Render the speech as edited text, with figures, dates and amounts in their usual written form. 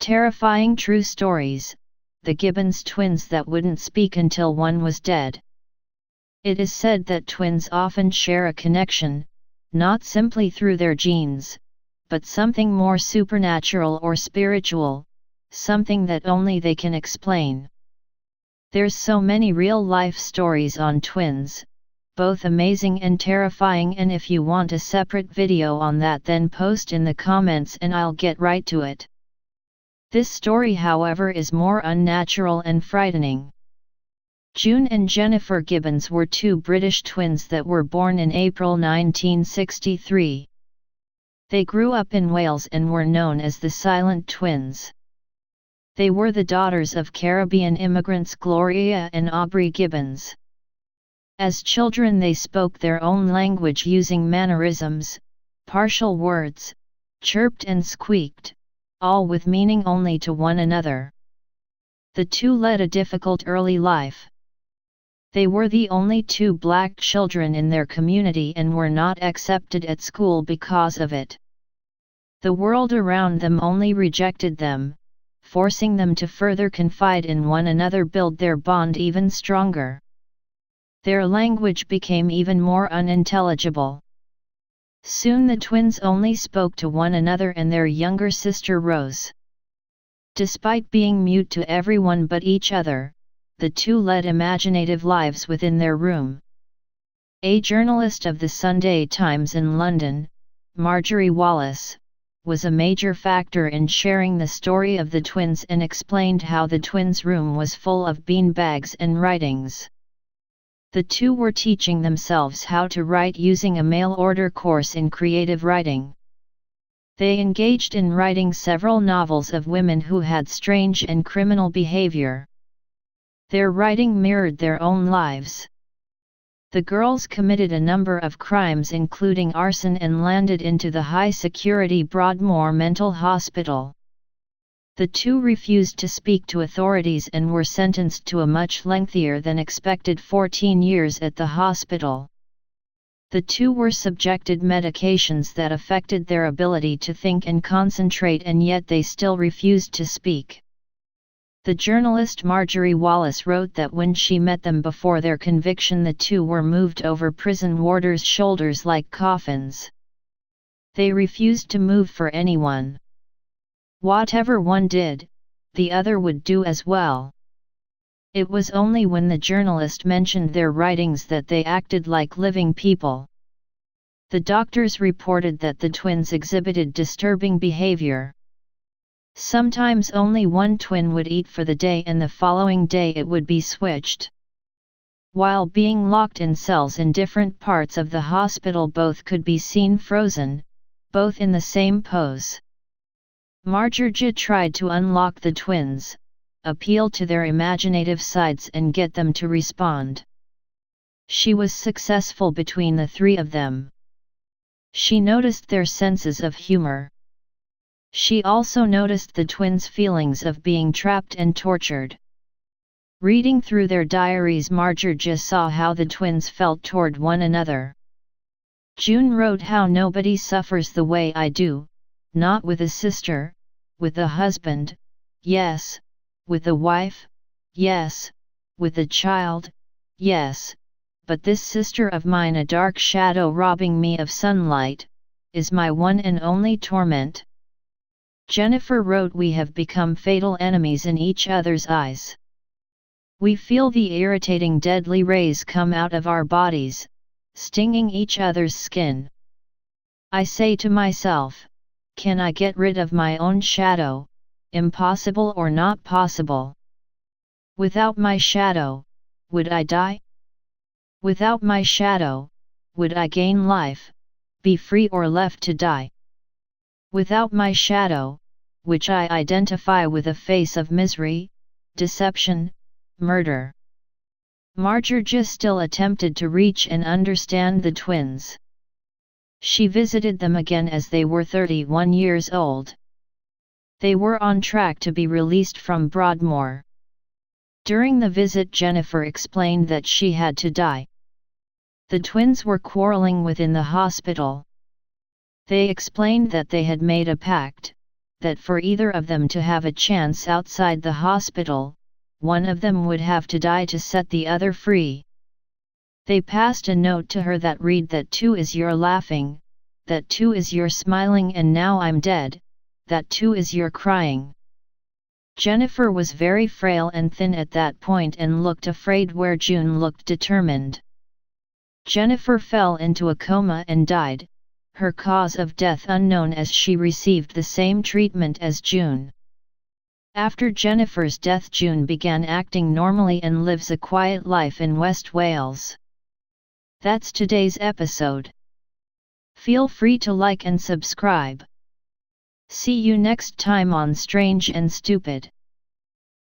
Terrifying true stories, the Gibbons twins that wouldn't speak until one was dead. It is said that twins often share a connection, not simply through their genes, but something more supernatural or spiritual, something that only they can explain. There's so many real-life stories on twins, both amazing and terrifying, and if you want a separate video on that, then post in the comments and I'll get right to it. This story, however, is more unnatural and frightening. June and Jennifer Gibbons were two British twins that were born in April 1963. They grew up in Wales and were known as the Silent Twins. They were the daughters of Caribbean immigrants Gloria and Aubrey Gibbons. As children, they spoke their own language using mannerisms, partial words, chirped and squeaked, all with meaning only to one another. The two led a difficult early life. They were the only two black children in their community and were not accepted at school because of it. The world around them only rejected them, forcing them to further confide in one another, build their bond even stronger. Their language became even more unintelligible. Soon the twins only spoke to one another and their younger sister Rose. Despite being mute to everyone but each other, the two led imaginative lives within their room. A journalist of the Sunday Times in London, Marjorie Wallace, was a major factor in sharing the story of the twins and explained how the twins' room was full of beanbags and writings. The two were teaching themselves how to write using a mail-order course in creative writing. They engaged in writing several novels of women who had strange and criminal behavior. Their writing mirrored their own lives. The girls committed a number of crimes including arson and landed into the high-security Broadmoor Mental Hospital. The two refused to speak to authorities and were sentenced to a much lengthier than expected 14 years at the hospital. The two were subjected medications that affected their ability to think and concentrate, and yet they still refused to speak. The journalist Marjorie Wallace wrote that when she met them before their conviction, the two were moved over prison warders' shoulders like coffins. They refused to move for anyone. Whatever one did, the other would do as well. It was only when the journalist mentioned their writings that they acted like living people. The doctors reported that the twins exhibited disturbing behavior. Sometimes only one twin would eat for the day and the following day it would be switched. While being locked in cells in different parts of the hospital, both could be seen frozen, both in the same pose. Marjorie tried to unlock the twins, appeal to their imaginative sides and get them to respond. She was successful between the three of them. She noticed their senses of humor. She also noticed the twins' feelings of being trapped and tortured. Reading through their diaries, Marjorie saw how the twins felt toward one another. June wrote how nobody suffers the way I do, not with a sister, with a husband, yes, with a wife, yes, with a child, yes, but this sister of mine, a dark shadow robbing me of sunlight, is my one and only torment. Jennifer wrote, we have become fatal enemies in each other's eyes. We feel the irritating deadly rays come out of our bodies, stinging each other's skin. I say to myself, can I get rid of my own shadow? Impossible or not possible. Without my shadow, would I die? Without my shadow, would I gain life, be free or left to die? Without my shadow, which I identify with a face of misery, deception, murder. Marjorie still attempted to reach and understand the twins. She visited them again as they were 31 years old. They were on track to be released from Broadmoor. During the visit, Jennifer explained that she had to die. The twins were quarreling within the hospital. They explained that they had made a pact, that for either of them to have a chance outside the hospital, one of them would have to die to set the other free. They passed a note to her that read, that too is your laughing, that too is your smiling, and now I'm dead, that too is your crying. Jennifer was very frail and thin at that point and looked afraid, where June looked determined. Jennifer fell into a coma and died, her cause of death unknown, as she received the same treatment as June. After Jennifer's death, June began acting normally and lives a quiet life in West Wales. That's today's episode. Feel free to like and subscribe. See you next time on Strange and Stupid.